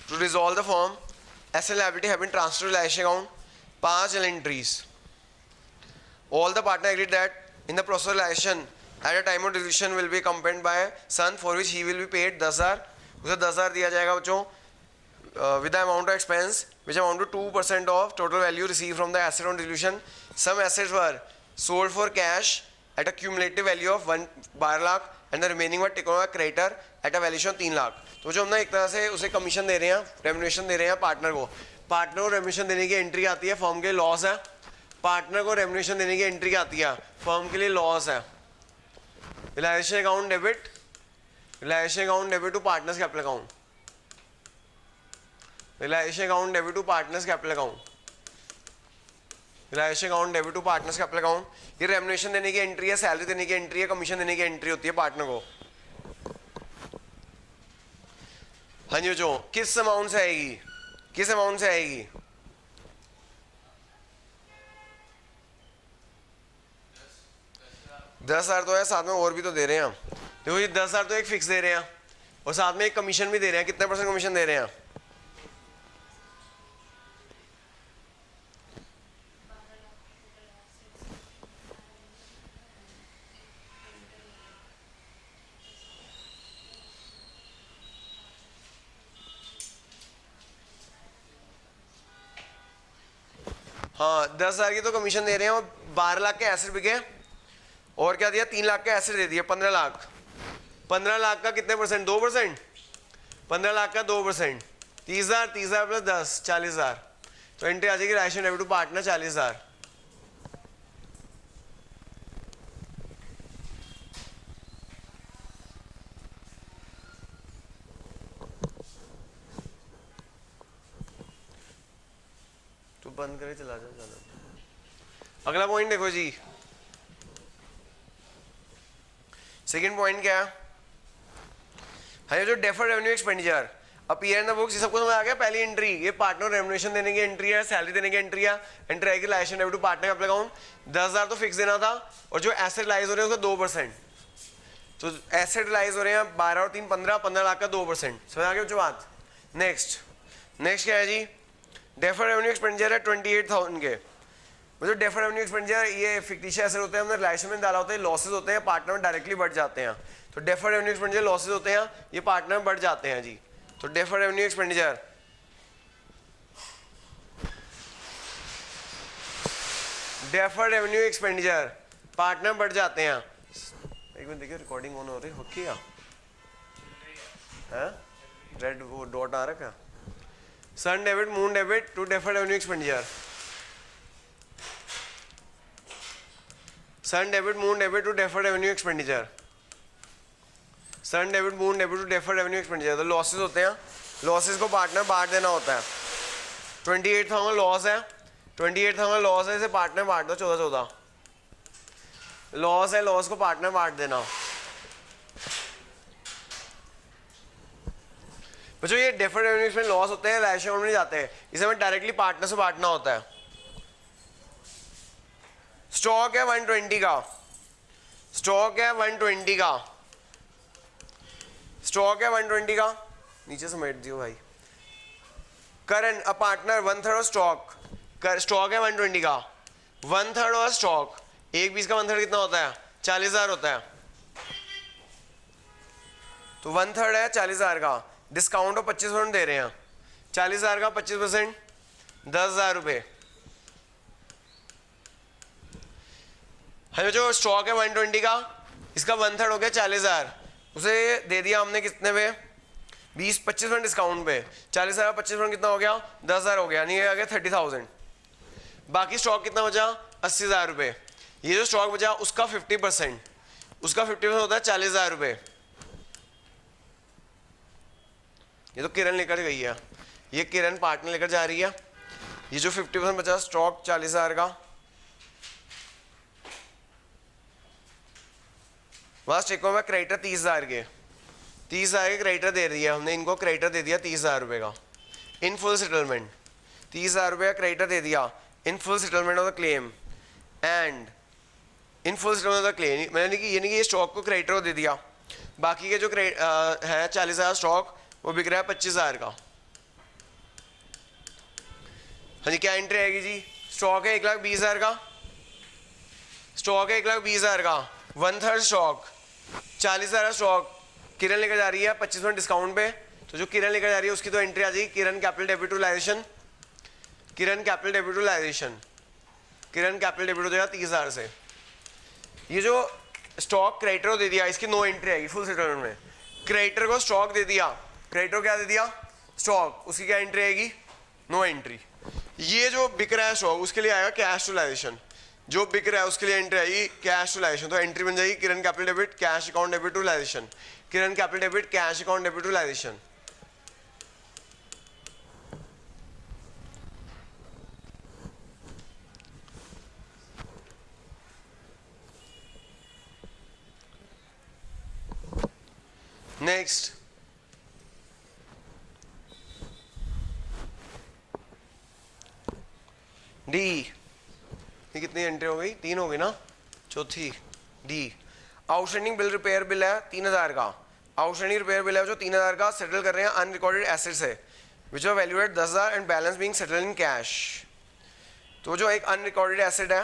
To resolve the form, asset liability have been transferred to liability account. 5 entries. All the partner agreed that in the process of litigation at a time of dissolution will be accompanied by son for which he will be paid 10,000. उसे 10,000 दिया जाएगा बच्चों with the amount of expense which amount to 2% of total value received from the asset on dissolution. Some assets were sold for cash at a cumulative value of 12 lakh and the remaining were taken over creditor at a valuation of 3 lakh. तो जो हम ना एक तरह से उसे commission दे रहे हैं, रेम्युनरेशन दे रहे हैं पार्टनर को रेम्युनरेशन देने की एंट्री आती है, फर्म के लॉस है. पार्टनर को रेम्युनरेशन देने की एंट्री आती है, फर्म के लिए लॉस है. Realisation account debit, realisation account debit to partners capital account, realisation account debit to partners capital account, realisation account debit to partners capital account. ये रेम्युनरेशन देने की एंट्री है, सैलरी देने की एंट्री है, कमीशन देने की एंट्री होती है पार्टनर को. हाँ जी जो किस अमाउंट से आएगी, किस अमाउंट से आएगी? $10,000 तो है, साथ में और भी तो दे रहे हैं हम. देखो ये 10,000 तो एक फिक्स दे रहे हैं और साथ में एक कमीशन भी दे रहे हैं. कितने % कमीशन दे रहे हैं? हाँ 10,000 की तो कमीशन दे रहे हैं और 12 लाख के एसेट बिके और क्या दिया, 3 लाख के एसेट दे दिए. 15 लाख, 15 लाख का कितने %? 2%. 15 लाख का 2%, 30,000, 30,000 प्लस 10, 40,000. तो एंट्री आ जाएगी राशन डेबिट टू पार्टनर 40,000. तो बंद करे चला जाओ. अगला पॉइंट देखो जी, सेकेंड पॉइंट क्या है? जो deferred revenue expenditure appear in the books, ये सबको समझ आ गया. पहली एंट्री ये पार्टनर रेम्युनरेशन देने की एंट्री है, सैलरी देने की एंट्री है. एंट्री आएगी license debit to partner capital account. 10,000 तो फिक्स देना था और जो एसेट लाइज हो रहे हैं उसका 2%. तो एसेट लाइज हो रहे हैं 12 और 3 15, 15 लाख का 2%. समझ आ गया बच्चों बात? नेक्स्ट क्या है जी? डेफर्ड रेवेन्यू एक्सपेंडिचर है 28,000 के. जो डेफर्ड रेवेन्यू एक्सपेंडिचर ये फिक्टिशियस एसेट होते हैं, हमने लाइसेंस में डाला होता है, लॉसेस होते हैं, पार्टनर में डायरेक्टली बढ़ जाते हैं. तो डेफर्ड रेवेन्यू एक्सपेंडिचर लॉसेस होते हैं, ये पार्टनर में बढ़ जाते हैं जी. तो डेफर्ड रेवेन्यू एक्सपेंडिचर पार्टनर बढ़ जाते हैं. एक मिनट देखिए रिकॉर्डिंग ऑन हो रही है क्या? रेड वो डॉट आ रहा है. Sun debit moon debit to deferred revenue expenditure, sun debit moon debit to deferred revenue expenditure, sun debit moon debit to deferred revenue expenditure. तो लॉसेस होते हैं, लॉसेस को पार्टनर बांट देना होता है. 28,000 लॉस है, 28,000 लॉस है, इसे पार्टनर बांट दो 14-14. लॉस है, लॉस को पार्टनर बांट देना. बच्चों ये डेफर्ड रेवेन्यू में लॉस होते हैं, लाइसेंस अकाउंट में जाते हैं, इसे हमें डायरेक्टली पार्टनर से बांटना होता है. स्टॉक है 120 का, स्टॉक है 120 का, स्टॉक है 120 का, नीचे समेट दियो भाई. Current a partner 1/3 of stock, stock है 120 का, 1/3 ऑफ स्टॉक. एक पीस का 1/3 कितना होता है? 40,000 होता है. तो 1/3 है 40,000 का, डिस्काउंट 25% दे रहे हैं. 40,000 का 25% 10,000 रुपये. है जो स्टॉक है 120 का, इसका 1/3 हो गया 40,000. उसे दे दिया हमने कितने पे? 20-25% डिस्काउंट पे. 40,000 का 25% कितना हो गया? 10,000 हो गया, यानी आ गया 30,000. बाकी स्टॉक कितना बचा? 80,000 रुपये. ये जो स्टॉक बचा उसका 50%, उसका 50% होता है 40,000 रुपये. ये तो किरण लेकर गई है, ये किरण पार्टनर लेकर जा रही है. ये जो 50% बचा स्टॉक 40,000 का, बस टेको में क्रेडिटर 30,000 के, 30,000 के क्रेडिटर दे दिया हमने इनको. क्रेडिटर दे दिया 30,000 रुपये का इन फुल सेटलमेंट. 30,000 रुपये का क्रेडिटर दे दिया in full settlement of the claim and in full settlement of the claim. मैंने कि यानी कि ये स्टॉक को क्रेडिटर को दे दिया. बाकी के जो है 40,000 स्टॉक वो बिक रहा है 25,000 का. हाँ जी, क्या एंट्री आएगी जी? स्टॉक है 1,20,000 का, स्टॉक है 1,20,000 का, 1/3 स्टॉक, 40,000 का स्टॉक, किरण लेकर जा रही है 25% डिस्काउंट पे, तो जो किरण लेकर जा रही है उसकी तो एंट्री आ जाएगी Kiran capital debit to realisation, Kiran capital debit to realisation, Kiran capital debit हो जाएगा 30,000 से। ये जो स्टॉक क्रेडिटर को दे दिया, इसकी नो एंट्री आएगी फुल सेटलमेंट में। क्रेडिटर को स्टॉक दे दिया, क्रेडिटर क्या दे दिया? स्टॉक, उसकी क्या एंट्री आएगी? No entry. ये जो बिक रहा है स्टॉक उसके लिए आएगा कैश टू लाइजेशन, जो बिक रहा है उसके लिए एंट्री आएगी कैश टू लाइजेशन, तो एंट्री बन जाएगी Kiran capital debit cash account debit to realisation, Kiran capital debit cash account debit to realisation. Next d, ये कितनी एंट्री हो गई? 3 हो गई ना, चौथी D. Outstanding bill repair bill है 3,000 का, आउटस्टैंडिंग रिपेयर बिल है जो 3,000 का सेटल कर रहे हैं अनरिकॉर्डेड एसेट्स है which are valued 10,000 and balance being settled in cash. तो जो एक अनरिकॉर्डेड एसेट है,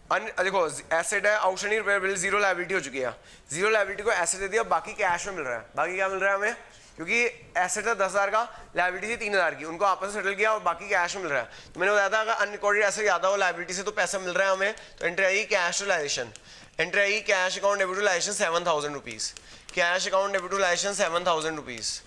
देखो एसेट है outstanding repair bill, zero liability हो चुकी है, जीरो लायबिलिटी को एसेट दे दिया, बाकी कैश में मिल रहा है। बाकी क्या मिल रहा है हमें? क्योंकि एसेट है 10,000 का, लायबिलिटी थी 3,000 की, उनको आपस में सेटल किया और बाकी कैश में मिल रहा है। तो मैंने बताया था अगर अनरिकॉर्डेड एसेट ज्यादा हो लायबिलिटी से तो पैसा मिल रहा है हमें, तो एंट्री आएगी कैश टू लाइजेशन, एंट्री आएगी cash account debit to realisation 7,000 rupees, cash account debit to realisation 7,000 rupees.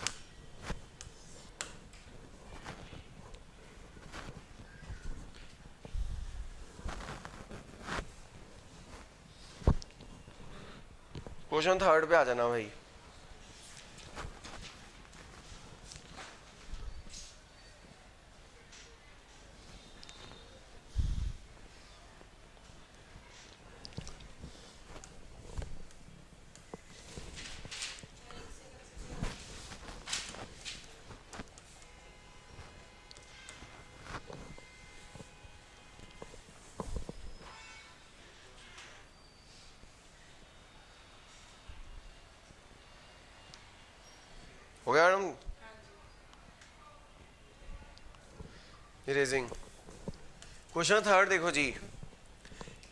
Question 3 पे आ जाना भाई। हो गया मैडम? इरेजिंग। क्वेश्चन 3 देखो जी,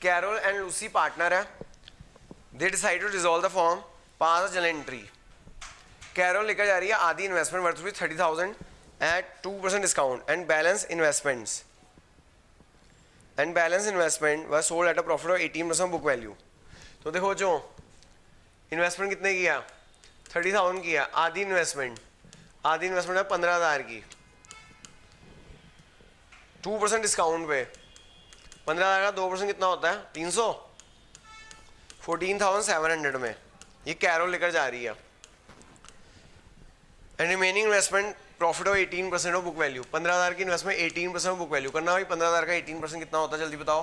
कैरोल एंड लूसी पार्टनर है, they decide to dissolve the firm, पास अ जर्नल एंट्री। कैरोल लेकर जा रही है आधी investment worth rupees 30,000 at 2% discount and balance investments was sold at a profit of 18% book value. तो देखो जो इन्वेस्टमेंट कितने की है? 30,000 की है, आधी इन्वेस्टमेंट है 15,000 की, 2% डिस्काउंट पे 15,000 का 2% कितना होता है? 300, 14,700 में ये कैरोल लेकर जा रही है। And remaining investment profit of 18% of book value, 15,000 की इन्वेस्टमेंट 18% ऑफ बुक वैल्यू करना भाई। 15,000 का 18% कितना होता है जल्दी बताओ?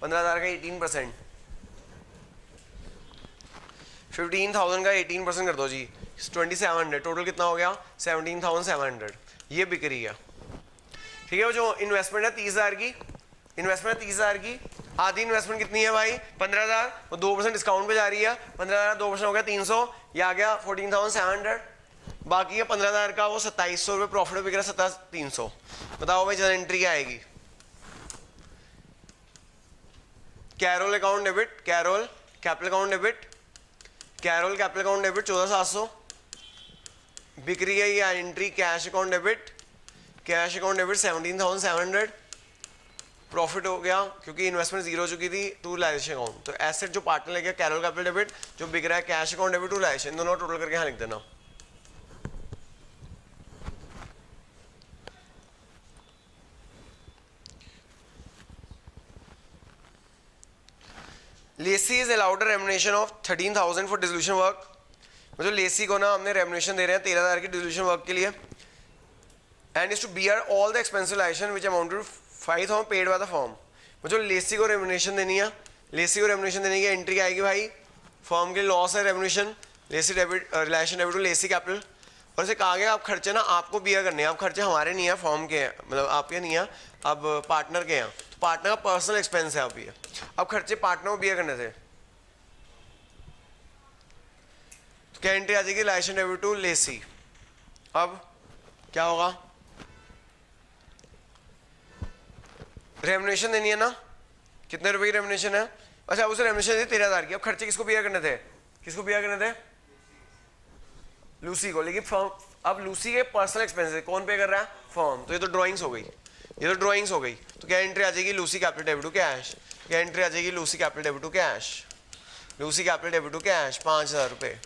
15,000 का 18%, 15,000 का 18% कर दो जी, 2,700, टोटल कितना हो गया? 17,700। ये बिक्री है, ठीक है। जो इन्वेस्टमेंट है 30,000 की, इन्वेस्टमेंट 30,000 की, आधी इन्वेस्टमेंट कितनी है भाई? 15,000, वो 2% डिस्काउंट पे जा रही है, 15,000 2% हो गया 300, ये आ गया 14,700। बाकी है 15,000 का वो 2,700 रुपये प्रॉफिट बिक रहा है, 7,300। बताओ भाई जर्नल एंट्री क्या आएगी? Carol account debit, Carol capital account debit, Carol capital account debit 14,700 बिक रही है। ये entry cash account debit, cash account debit 17,700 profit हो गया क्योंकि इन्वेस्टमेंट जीरो हो चुकी थी टू लाइजेशन अकाउंट। तो एसेट जो पार्टनर ले गया कैरोल कैपिटल डेबिट, जो बिक रहा है cash account debit to realisation, दोनों टोटल करके यहाँ लिख देना। Lucy is allowed remuneration of 13,000 for dissolution work. मतलब लेसी को ना हमने रेमुनेशन दे रहे हैं 13,000 की डिसोल्यूशन वर्क के लिए, and is to bear all the expensive realisation which amount to 5,000 paid by the firm. मुझे लेसी को रेमुनेशन देनी है, लेसी को रेमुनेशन देने की एंट्री आएगी भाई, फर्म के लॉस है remuneration, Lacy debit realisation debit to Lacy capital. और इसे कहा गया आप खर्चे ना आपको बियर करने हैं, आप खर्चे हमारे नहीं है, फर्म के हैं, मतलब आपके नहीं है, अब पार्टनर के हैं। तो पार्टनर का पर्सनल एक्सपेंस है अब ये, अब खर्चे पार्टनर को बियर करने थे। तो क्या एंट्री आ जाएगी? Realisation debit to Lacy. अब क्या होगा? रेमुनेशन देनी है ना, कितने रुपए की रेमुनेशन है? अच्छा उसे रेमुनेशन दी 13,000 की। अब खर्चे किसको बियर करने थे? किसको बियर करने थे? लूसी को। लेकिन फर्म, अब लूसी के पर्सनल एक्सपेंसेस कौन पे कर रहा है? फर्म। तो ये तो ड्राइंग्स हो गई, ये तो ड्राइंग्स हो गई। तो क्या एंट्री आ जाएगी? Lucy capital debit to cash. क्या एंट्री आ जाएगी? Lucy capital debit to cash. Lucy capital debit to cash 5,000 रुपये।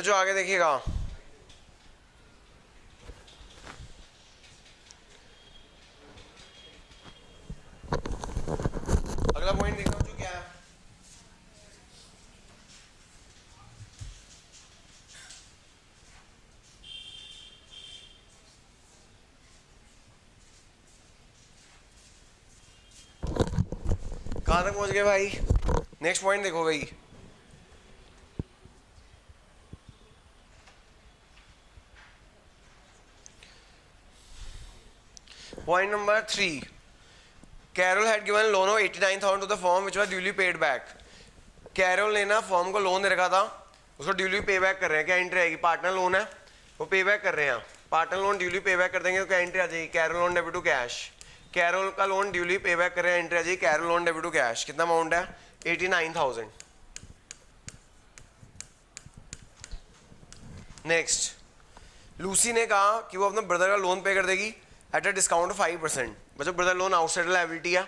जो आगे देखिएगा, अगला पॉइंट देखता हूं जो क्या है। कहां तक पहुंच गए भाई? नेक्स्ट पॉइंट देखो भाई, point number 3, Carol had given a loan of 89,000 to the firm which was duly paid back. Carol ने ना फर्म को लोन दे रखा था, उसको ड्यूली पे बैक कर रहे हैं। क्या एंट्री आएगी? पार्टनर लोन है, वो पे बैक कर रहे हैं। Partner loan duly pay back कर देंगे तो क्या एंट्री आ जाएगी? Carol loan debit to cash. Carol का लोन ड्यूली पे बैक कर रहे हैं, एंट्री आ जाएगी Carol loan debit to cash. कितना अमाउंट है? 89,000। नेक्स्ट, लूसी ने कहा कि वो अपने ब्रदर का लोन पे कर देगी एट अ डिस्काउंट 5%। बच्चों ब्रदर लोन आउटसाइडर लायबिलिटी है,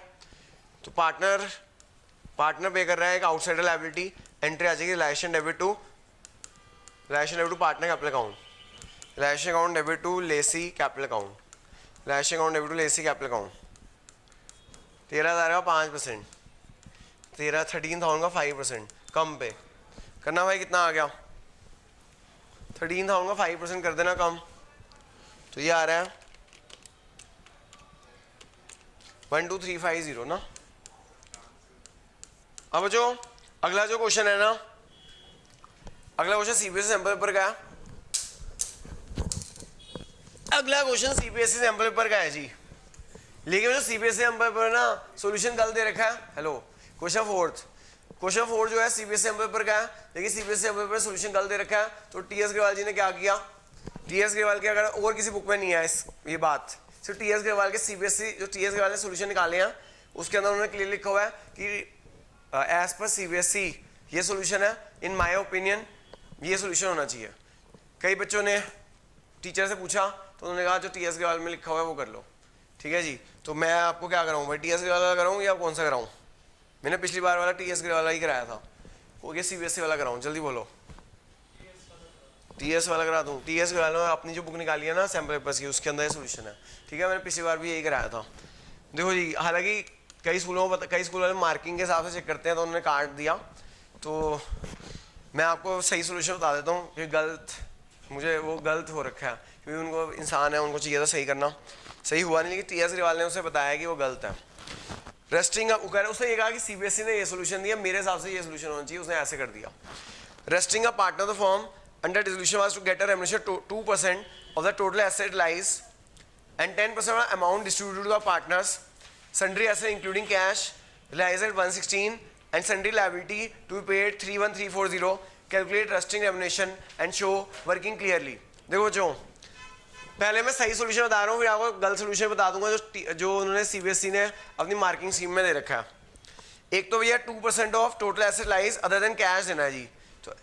तो पार्टनर पे कर रहा है एक आउटसाइडर लायबिलिटी। एंट्री आ जाएगी realisation debit to partner capital account. Realisation account debit to Lacy capital account. Realisation account debit to Lacy capital account. 13,000 का 5%, 13,000 का 5%, कम पे करना भाई। कितना आ गया? 13,000 का 5% कर देना कम, तो ये आ रहा है 12,350 ना। अब जो अगला जो क्वेश्चन है ना, अगला क्वेश्चन सीबीएसई सैंपल पेपर का है। अगला क्वेश्चन सीबीएसई सैंपल पेपर का है जी, लेकिन जो सीबीएसई सैंपल पेपर ना सॉल्यूशन गलत दे रखा है। हेलो, क्वेश्चन फोर्थ जो है सीबीएसई सैंपल पेपर का है, लेकिन सीबीएसई सैंपल पेपर सॉल्यूशन गलत दे रखा है। तो टीएस ग्रेवाल जी ने क्या किया? टीएस ग्रेवाल के, अगर और किसी बुक में नहीं है ये बात, सिर्फ टीएस ग्रेवाल के सीबीएसई जो टीएस ग्रेवाल ने सॉल्यूशन निकाले हैं उसके अंदर उन्होंने क्लियर लिखा हुआ है कि एज पर सीबीएसई ये सॉल्यूशन है, इन माय ओपिनियन ये सॉल्यूशन होना चाहिए। कई बच्चों ने टीचर से पूछा तो उन्होंने कहा जो टीएस ग्रेवाल में लिखा हुआ है वो कर लो। ठीक है जी, तो मैं आपको क्या कराऊँ भाई? टीएस ग्रेवाल वाला कराऊँ या कौन सा कराऊँ? मैंने पिछली बार वाला टीएस ग्रेवाल ही कराया था, वो ये सीबीएसई वाला कराऊँ? जल्दी बोलो। टीएस वाला करा दूँ? टीएस ग्रेवाल में अपनी जो बुक निकाली है ना सैम्पल पेपर्स की, उसके अंदर ये सॉल्यूशन है। ठीक है, मैंने पिछली बार भी यही कराया था। देखो जी, हालांकि कई स्कूलों वाले मार्किंग के हिसाब से चेक करते हैं, तो उन्होंने काट दिया। तो मैं आपको सही सोल्यूशन बता देता हूँ कि मुझे वो गलत हो रखा है, क्योंकि उनको इंसान है, उनको चाहिए था सही करना, सही हुआ नहीं। लेकिन टीएस ग्रेवाल ने उसे बताया कि वो गलत है। रेस्टिंग उसने ये कहा कि सीबीएसई ने ये सोल्यूशन दिया, मेरे हिसाब से ये सोल्यूशन होना चाहिए, उसने ऐसे कर दिया। Resting a partner the form under dissolution was to get a remuneration 2% of the total asset lies and 10% of the amount distributed to the partners. Sundry asset including cash lies at 116 and sundry liability to be paid 31340. Calculate resting remuneration and show working clearly. देखो जो पहले मैं सही solution बता रहा हूँ, फिर आपको गलत सोल्यूशन बता दूंगा जो उन्होंने सीबीएसई ने अपनी मार्किंग स्कीम में दे रखा है। एक तो भैया 2% of total asset lies other than cash देना है जी। तो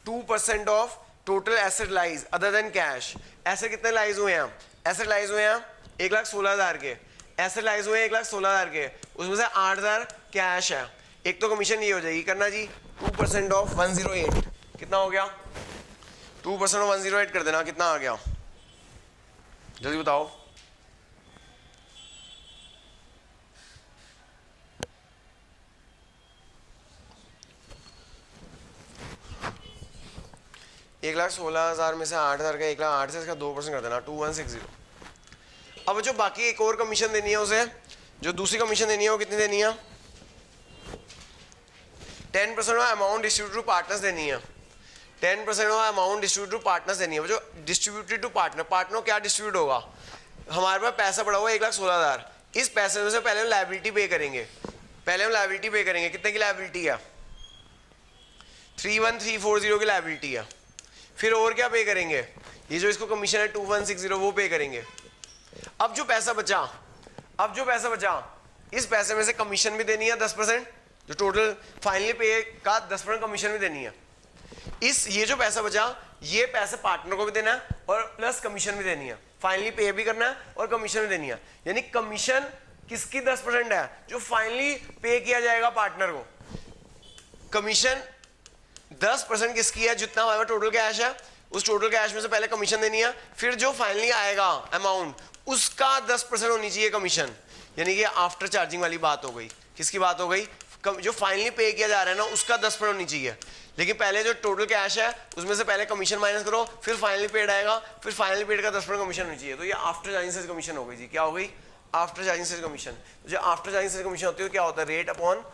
2% of total asset lies other than cash. Asset कितने लाइज हुए हैं? एसेट लाइज हुए हैं 1,16,000 के। एसेट लाइज हुए हैं 1,16,000 के, उसमें से 8,000 कैश है। एक तो कमीशन ये हो जाएगी करना जी 2% ऑफ 108। कितना हो गया? 2% ऑफ 108 कर देना, कितना आ गया जल्दी बताओ। 1,16,000 में से 8,000 का 1,08,000 से इसका 2% कर देना 2160। अब जो बाकी एक और कमीशन देनी है उसे, जो दूसरी कमीशन देनी है वो कितनी देनी है? 10% of amount distribute to partners देनी है। 10% of amount distribute to partners देनी है। वो जो डिस्ट्रीब्यूटेड टू पार्टनर, पार्टनर क्या डिस्ट्रीब्यूट होगा? हमारे पास पैसा पड़ा हुआ 1,16,000, इस पैसे में से पहले हम लायबिलिटी पे करेंगे। पहले हम लायबिलिटी पे करेंगे। कितने की लायबिलिटी है? 31,340 की लायबिलिटी है। फिर और क्या पे करेंगे? ये जो इसको कमीशन है 2160 वो पे करेंगे। अब जो पैसा बचा, इस पैसे में से कमीशन भी देनी है 10%, जो टोटल फाइनली पे का 10% कमीशन भी देनी है। ये जो पैसा बचा, ये पैसा पार्टनर को भी देना है और प्लस कमीशन भी देनी है। फाइनली पे भी करना है और कमीशन भी देनी है। यानी कमीशन किसकी 10% है? जो फाइनली पे किया जाएगा पार्टनर को। कमीशन 10% किसकी है? जितना हमारे टोटल कैश है, उस टोटल कैश में से पहले कमीशन देनी है, फिर जो फाइनली आएगा अमाउंट उसका 10% होनी चाहिए कमीशन। यानी कि आफ्टर चार्जिंग वाली बात हो गई। किसकी बात हो गई? जो फाइनली पे किया जा रहा है ना, उसका 10% होनी चाहिए। लेकिन पहले जो टोटल कैश है उसमें से पहले कमीशन माइनस करो, फिर फाइनली पेड आएगा, फिर फाइनली पेड का 10% कमीशन होनी चाहिए। तो ये आफ्टर चार्जिंग सेल्स कमीशन हो गई जी। क्या हो गई? After charging sales commission. तो जो आफ्टर चार्जिंग सेल्स कमीशन होती है क्या होता है? रेट अपॉन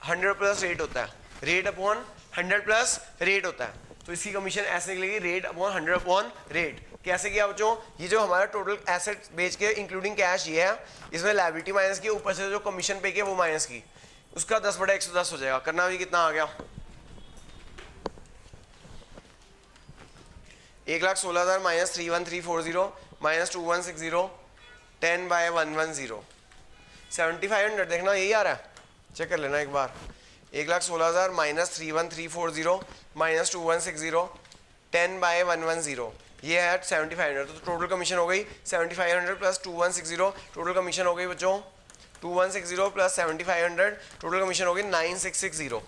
100 प्लस रेट होता है। रेट अपॉन 100 प्लस रेट होता है। तो इसकी कमीशन ऐसे निकलेगी, रेट अपॉन 100 अपॉन रेट। कैसे किया बच्चों? ये जो हमारा टोटल एसेट बेच के इंक्लूडिंग कैश ये है, इसमें लायबिलिटी माइनस की, ऊपर से जो कमीशन पे किया वो माइनस की, उसका 10/110 हो जाएगा। करना भी कितना आ गया? 1,16,000 माइनस 31,340 माइनस 2160 10/110 7500। देखना यही आ रहा है, चेक कर लेना एक बार। 1,16,000 माइनस 31,340 माइनस 2160 10/110 ये है 7500। तो टोटल कमीशन हो गई 7500 प्लस 2160। टोटल कमीशन हो गई बच्चों 2160 प्लस 7500, टोटल कमीशन हो गई 9660।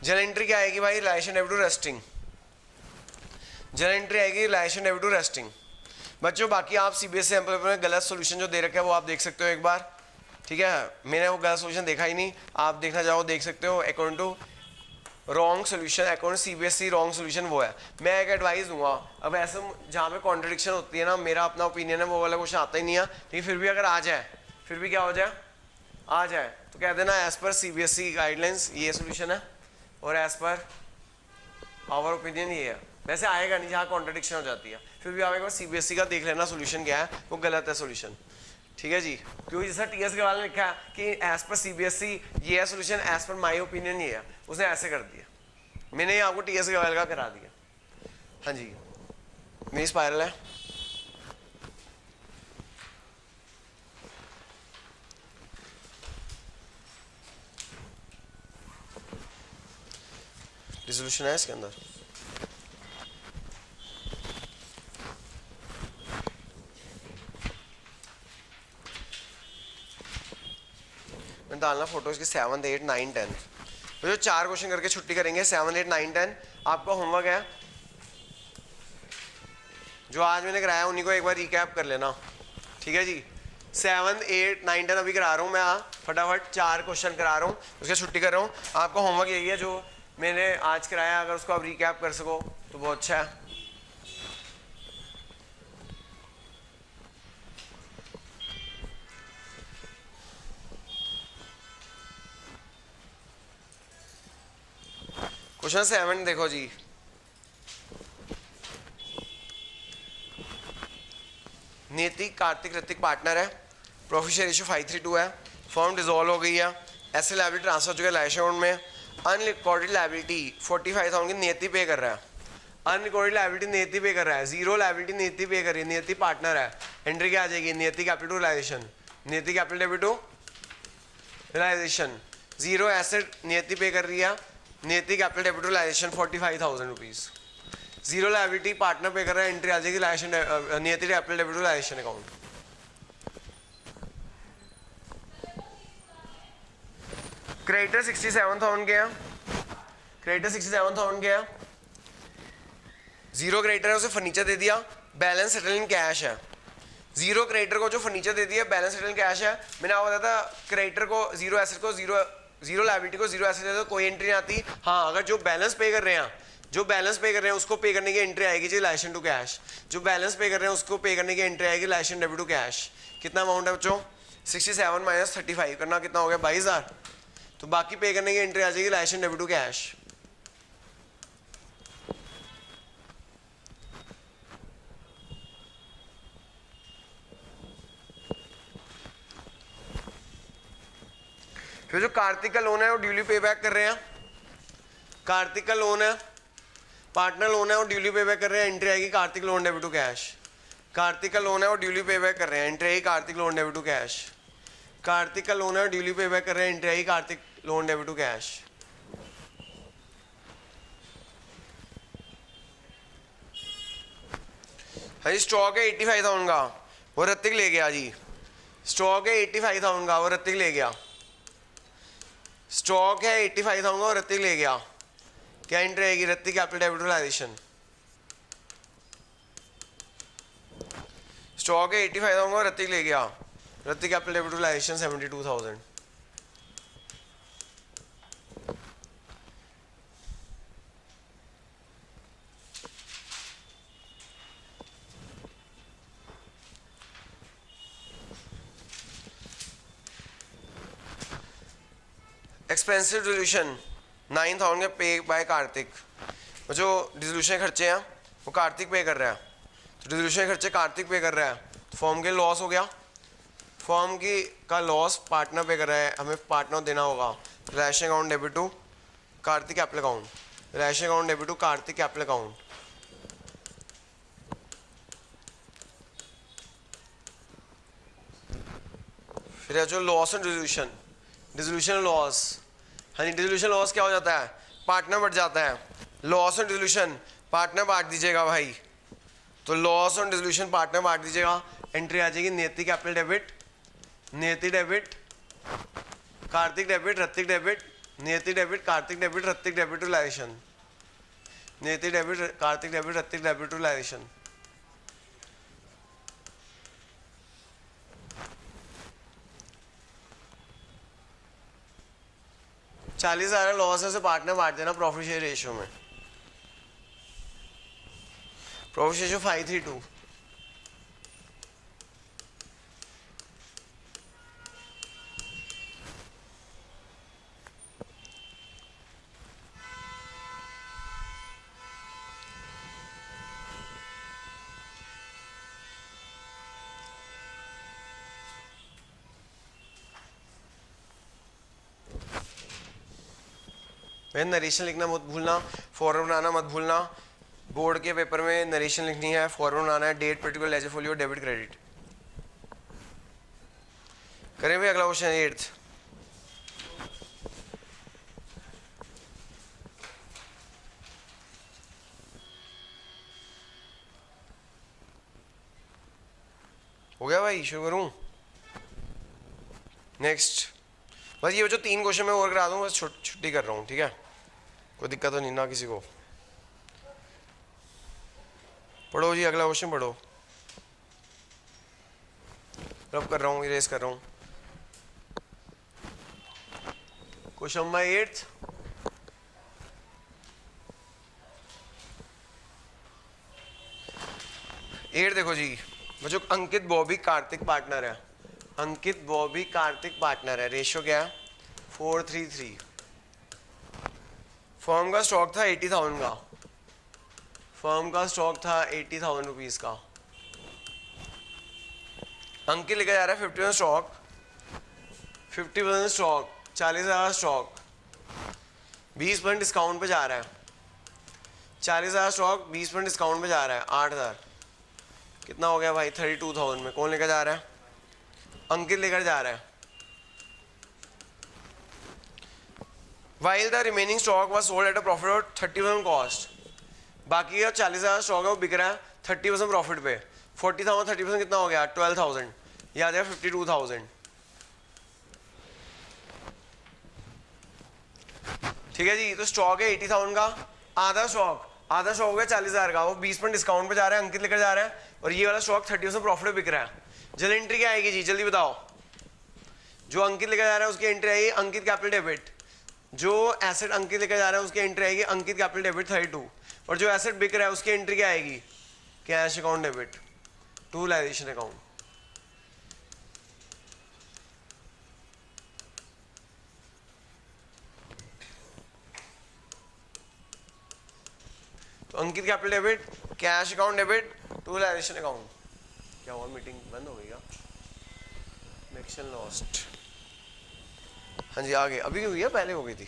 जर्नल एंट्री क्या आएगी भाई? Realisation debit to resting. Journal entry आएगी रिलेशन डेबिट टू रेस्टिंग। बच्चों बाकी आप सीबीएसई एम्पल में गलत सोल्यूशन जो दे रखा है वो आप देख सकते हो एक बार, ठीक है? मैंने वो गलत सोल्यूशन देखा ही नहीं, आप देखना चाहो देख सकते हो। According to wrong solution, according CBSE wrong solution वो है। मैं एक एडवाइस दूंगा, अब ऐसे जहाँ पे कॉन्ट्रडिक्शन होती है ना, मेरा अपना ओपिनियन है, वो वाला क्वेश्चन आता ही नहीं है, लेकिन फिर भी अगर आ जाए, फिर भी क्या हो जाए, आ जाए, तो कह देना एज पर सीबीएसई गाइडलाइंस ये सोल्यूशन है और एज पर आवर ओपिनियन ये है। वैसे आएगा नहीं जहाँ कॉन्ट्रडिक्शन हो जाती है, फिर भी आप एक बार सीबीएसई का देख लेना सोल्यूशन क्या है, वो गलत है सोल्यूशन, ठीक है जी? क्योंकि जैसा टीएस के वाले ने लिखा है कि एज पर सीबीएसई ये है solution, as per my opinion ये है, उसने ऐसे कर दिया। मैंने आपको टीएस के वाले का करा दिया। हाँ जी, मेरी स्पाइरल है। रिजोल्यूशन है इसके अंदर। डालना फोटो इसकी 7, 8, 9, 10। तो जो 4 क्वेश्चन करके छुट्टी करेंगे 7, 8, 9, 10। आपका होमवर्क है जो आज मैंने कराया उन्हीं को एक बार रिकैप कर लेना, ठीक है जी? 7, 8, 9, 10 अभी करा रहा हूँ मैं, फटाफट 4 क्वेश्चन करा रहा हूँ, उसके छुट्टी कर रहा हूँ। आपका होमवर्क यही है जो मैंने आज कराया, अगर उसको आप रिकैप कर सको तो बहुत अच्छा है। क्वेश्चन 7 देखो जी। नीति कार्तिक ऋतिक पार्टनर है, प्रॉफिट शेयर रेशियो 5:3 है, फर्म डिसॉल्व हो गई है, एसेट लायबिलिटी ट्रांसफर हो चुका है लाइफ अकाउंट में, अनरिकॉर्डेड लायबिलिटी 45,000 की नियति पे कर रहा है, अनरिकॉर्डेड लायबिलिटी नियति पे कर रहा है, जीरो लायबिलिटी नियति पे कर रही है, नियति पार्टनर है, एंट्री क्या आ जाएगी? Niyati capital to realisation, Niyati capital debit to realisation, zero asset Niyati pay कर रही है, Niyati capital debit to realisation 45,000 rupees, zero liability partner pay कर रहा है, एंट्री आ जाएगी realisation Niyati capital debit to realisation account. Creditor 67,000 के हैं, क्रेडिटर 67,000 के हैं, जीरो क्रेडिटर है उसे फर्नीचर दे दिया, बैलेंस सेटल इन कैश है। जीरो क्रेडिटर को जो फर्नीचर दे दिया, बैलेंस सेटल इन कैश है। मैंने आपको बताया था क्रेडिटर को जीरो एसेट को जीरो लायबिलिटी को जीरो एसेट दे दो कोई एंट्री नहीं आती। हाँ, अगर जो बैलेंस पे कर रहे हैं जो बैलेंस पे कर रहे हैं उसको पे करने की एंट्री आएगी जी रिलेशन टू कैश, जो बैलेंस पे कर रहे हैं उसको पे करने की एंट्री आएगी रिलेशन डेबिट टू कैश। कितना अमाउंट है बच्चों? 67 माइनस 35 करना कितना हो गया? 22,000। तो बाकी पे करने की एंट्री आ जाएगी रिलेशन डेबिट टू कैश। फिर जो कार्तिक का लोन है वो ड्यूली पे बैक कर रहे हैं, कार्तिक का लोन है, पार्टनर लोन है और ड्यूली पे बैक कर रहे हैं, एंट्री आएगी Kartik loan debit to cash. Kartik का लोन है और ड्यूली पे बैक कर रहे हैं, एंट्री आएगी Kartik loan debit to cash. Kartik का लोन है और ड्यूली पे बैक कर रहे हैं, एंट्री आएगी Kartik loan debit to cash. हाँ जी, स्टॉक है 85,000 का, वो ऋतिक ले गया जी। स्टॉक है 85,000 का, वो ऋतिक ले गया। स्टॉक है 85,000 का और ऋतिक ले गया। क्या एंट्री आएगी? Hrithik capital debit realisation. Stock है 85,000 का और ऋतिक ले गया। Hrithik capital debit realisation 72,000। Expensive dissolution 9,000 के पे बाय कार्तिक। वो जो डिसोल्यूशन खर्चे हैं वो कार्तिक पे कर रहा है, तो डिसोल्यूशन खर्चे कार्तिक पे कर रहा है, तो फॉर्म के लॉस हो गया। फॉर्म की का लॉस पार्टनर पे कर रहा है, हमें पार्टनर देना होगा। Realisation account debit to Kartik capital account, realisation account debit to Kartik capital account. फिर है जो loss and dissolution, dissolution loss. हाँ जी, डिसोल्यूशन लॉस क्या हो जाता है? पार्टनर बढ़ जाता है। लॉस एंड डिसोल्यूशन पार्टनर बांट दीजिएगा भाई, तो लॉस एंड डिसोल्यूशन पार्टनर बांट दीजिएगा। एंट्री आ जाएगी Niyati capital debit, Niyati debit, Kartik debit, Hrithik debit, Niyati debit, Kartik debit, Hrithik debit realisation, Niyati debit, Kartik debit, Hrithik debit realisation. $40,000 loss है, उसे पार्टनर बांट देना प्रॉफिट शेयर रेशियो में। Profit share 532। मैं नरेशन लिखना मत भूलना, फॉर्म बनाना मत भूलना। बोर्ड के पेपर में नरेशन लिखनी है, फॉर्म बनाना है, date particular ledger folio debit credit. करें भी अगला क्वेश्चन 8th। हो गया भाई, शुरू करूं? नेक्स्ट, बस ये जो 3 क्वेश्चन मैं और करा दूं, बस छुट्टी कर रहा हूँ, ठीक है? कोई दिक्कत तो नहीं ना किसी को? पढ़ो जी, अगला क्वेश्चन पढ़ो। रब कर रहा हूँ, इरेज कर रहा हूँ। Question number 8th। देखो जी, वो जो अंकित बॉबी कार्तिक पार्टनर है, अंकित बॉबी कार्तिक पार्टनर है, रेशियो क्या है? 4:3:3। फर्म का स्टॉक था 80,000 का, फर्म का स्टॉक था 80,000 रुपीज का। अंकित लेकर जा रहा है 50% स्टॉक, 50% स्टॉक, 40,000 स्टॉक, 20% डिस्काउंट पे जा रहा है। 40,000 स्टॉक 20% डिस्काउंट पे जा रहा है, 8,000। कितना हो गया भाई? 32,000 में। कौन लेकर जा रहा है? अंकित लेकर जा रहा है। While the remaining stock was sold at a profit of 30% cost, बाकी का 40,000 स्टॉक है वो बिक रहा है 30% प्रॉफिट पे। 40,000 30% कितना हो गया? 12,000। ये आ जाएगा 52,000। ठीक है जी, तो स्टॉक है 80,000 का, आधा स्टॉक हो गया 40,000 का, वो 20% डिस्काउंट पे जा रहा है, अंकित लेकर जा रहा है, और ये वाला स्टॉक 30% प्रॉफिट पे बिक रहा है। जल्दी एंट्री क्या आएगी जी, जल्दी बताओ? जो अंकित लेकर जा रहा है उसकी एंट्री आएगी अंकित कैपिटल डेबिट, जो एसेट अंकित लेकर जा रहा है उसकी एंट्री आएगी अंकित कैपिटल डेबिट 32, और जो एसेट बिक रहा है उसकी एंट्री क्या आएगी, cash account debit to realisation account. तो Ankit capital debit, cash account debit, to realisation account. क्या हुआ, मीटिंग बंद हो गई क्या, कनेक्शन लॉस्ट। हाँ जी आगे, अभी हुई है पहले हो गई थी।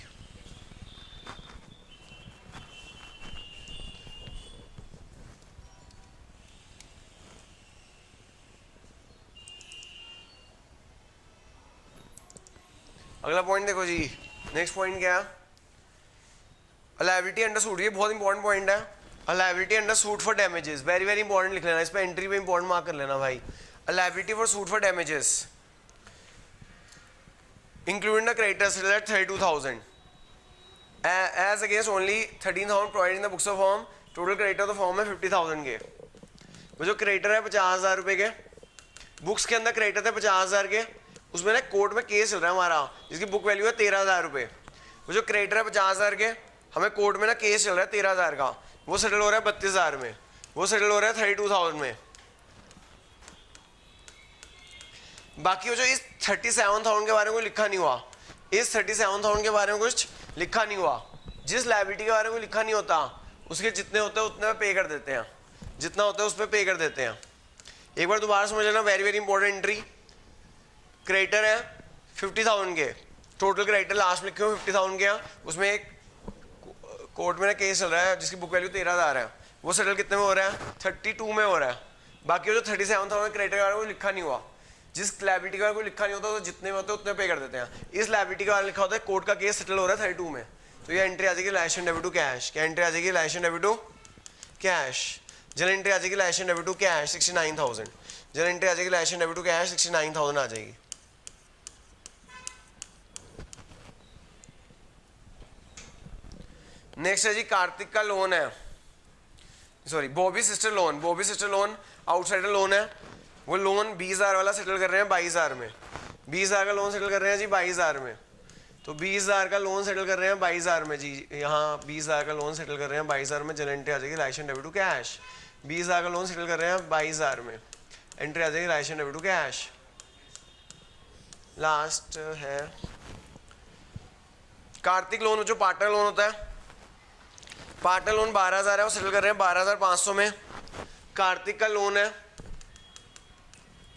अगला पॉइंट देखो जी, नेक्स्ट पॉइंट क्या है, लायबिलिटी अंडर सूट। ये बहुत इंपॉर्टेंट पॉइंट है। Liability under suit for damages, very very important लिख लेना, इस पे एंट्री पे इंपॉर्टेंट मार्क कर लेना भाई। Liability for suit for damages including the creditors at 32,000 as against only 13,000 provided in the books of form. Total creditor of the form है 50,000 के। वो जो क्रेडिटर है 50,000 रुपए के, बुक्स के अंदर क्रेडिटर थे 50,000 के, उसमें ना कोर्ट में केस चल रहा है हमारा जिसकी बुक वैल्यू है 13,000 रुपये। वो जो क्रेडिटर है 50,000 के, हमें कोर्ट में ना केस चल रहा है 13,000 का, वो सेटल हो रहा है 32,000 में, वो सेटल हो रहा है 32,000 में। बाकी वो जो इस 37,000 के बारे में कोई लिखा नहीं हुआ, इस 37,000 के बारे में कुछ लिखा नहीं हुआ। जिस लायबिलिटी के बारे में लिखा नहीं होता उसके जितने होते हैं उतने में पे कर देते हैं, जितना होता है उस पर पे कर देते हैं। एक बार दोबारा समझ लेना, very very important entry. Creditor है 50,000 के, टोटल क्रेडिटर लास्ट में लिखे हुए 50,000 के हैं, उसमें एक कोर्ट में ना केस चल रहा है जिसकी बुक वैल्यू 13,000 है, वो सेटल कितने में हो रहा है, 32 में हो रहा है। बाकी वो जो 37,000 क्रेडिटर के बारे में वो लिखा नहीं हुआ, जिस लायबिलिटी के बारे में कोई लिखा नहीं होता तो जितने में होते हैं उतने पे कर देते हैं। इस लायबिलिटी के बारे में लिखा होता है कोर्ट का केस सेटल हो रहा है 32 में, तो ये एंट्री आ जाएगी लाइसेंस डेबिट टू कैश। क्या एंट्री आ जाएगी, लाइसेंस डेबिट टू कैश। जल एंट्री आ जाएगी लाइसेंस डेबिट टू कैश 69,000। जल एंट्री आ जाएगी लाइसेंस डेबिट टू कैश 69,000 आ जाएगी। नेक्स्ट है जी कार्तिक का लोन है, sorry Bobby sister loan. Bobby sister loan outsider loan है, वो लोन 20,000 वाला सेटल कर रहे हैं 22,000 में। 20,000 का लोन सेटल कर रहे हैं जी 22,000 में, तो 20,000 का लोन सेटल कर रहे हैं 22,000 में जी। यहाँ 20,000 का लोन सेटल कर रहे हैं 22,000 में, जल एंट्री आ जाएगी लाइसेंस डेबिट टू कैश। 20,000 का लोन सेटल कर रहे हैं 22,000 में, एंट्री आ जाएगी license debit to cash. Last है कार्तिक लोन, जो पार्टनर लोन होता है। पार्टनर लोन 12,000 है, वो सेटल कर रहे हैं 12,500 में। कार्तिक का लोन है,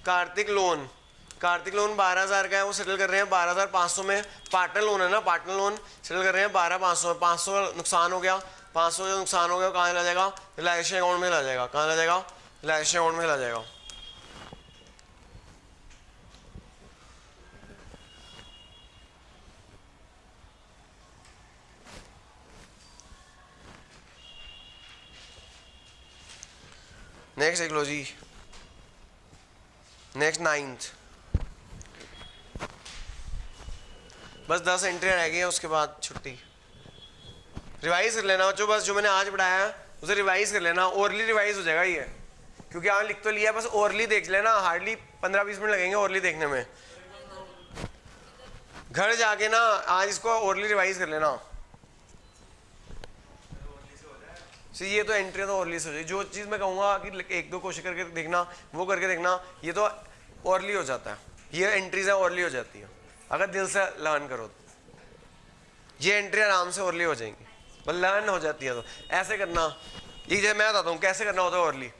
कार्तिक लोन 12,000 का है, वो सेटल कर रहे हैं 12,500 में। पार्टनर लोन है ना, पार्टनर लोन सेटल कर रहे हैं 12,500 में। 500 नुकसान हो गया, 500 जो नुकसान हो गया कहाँ ला जाएगा, रिलायशन अकाउंट में ला जाएगा। कहाँ ला जाएगा, रिलायशन अकाउंट में ला जाएगा। नेक्स्ट देख लो जी, नेक्स्ट 9th, बस 10 एंट्रियाँ रह गई हैं, उसके बाद छुट्टी। रिवाइज कर लेना बच्चों, बस जो मैंने आज पढ़ाया है उसे रिवाइज कर लेना, ओरली रिवाइज हो जाएगा ये, क्योंकि आपने लिख तो लिया, बस ओरली देख लेना, हार्डली 15-20 मिनट लगेंगे ओरली देखने में। घर जाके ना आज इसको ओरली रिवाइज कर लेना। ये तो एंट्री तो ओरली से हो जाएगी। जो चीज़ मैं कहूँगा कि 1-2 कोशिश करके देखना, वो करके देखना, ये तो ओरली हो जाता है, ये एंट्रीज है ओरली हो जाती है अगर दिल से लर्न करो तो। ये एंट्री आराम से ओरली हो जाएंगी, बस लर्न हो जाती है। तो ऐसे करना, ये जैसे मैं बताता हूँ कैसे करना होता है ओरली।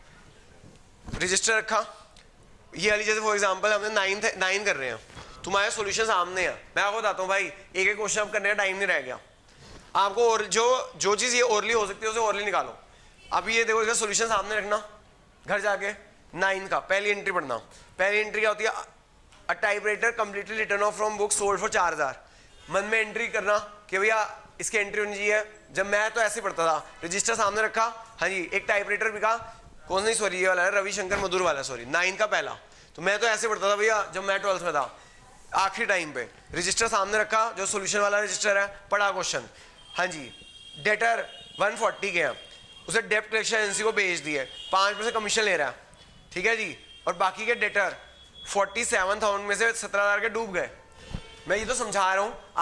रजिस्टर रखा, ये वाली जैसे फॉर एग्जाम्पल हमने 9 कर रहे हैं, तुम्हारे सोल्यूशन सामने है, मैं आपको बताता हूँ भाई एक एक क्वेश्चन अब करने का टाइम नहीं रह गया आपको। और जो चीज़ ये ओरली हो सकती है उसे ओरली निकालो। अभी ये देखो, इसका सोल्यूशन सामने रखना, घर जाके 9 का पहली एंट्री पढ़ना। पहली एंट्री क्या होती है, a typewriter completely written off from book sold for 4,000। मन में एंट्री करना कि भैया इसकी एंट्री होनी चाहिए। जब मैं तो ऐसे पढ़ता था, रजिस्टर सामने रखा, हाँ जी एक टाइपराइटर बिका, कौन नहीं सॉरी ये वाला है रविशंकर मधुर वाला, सॉरी 9 का पहला। तो मैं तो ऐसे पढ़ता था भैया जब मैं 12th में था, आखिरी टाइम पे रजिस्टर सामने रखा, जो सोल्यूशन वाला रजिस्टर है, पढ़ा क्वेश्चन। हाँ जी डेटर 140 के हैं, उसे डेप्ट कलेक्शन एजेंसी को भेज दिए, 5% कमीशन ले रहा है, ठीक है जी। और बाकी के डेटर 47,000 में से 17,000 के डूब गए। मैं ये तो समझा रहा हूँ।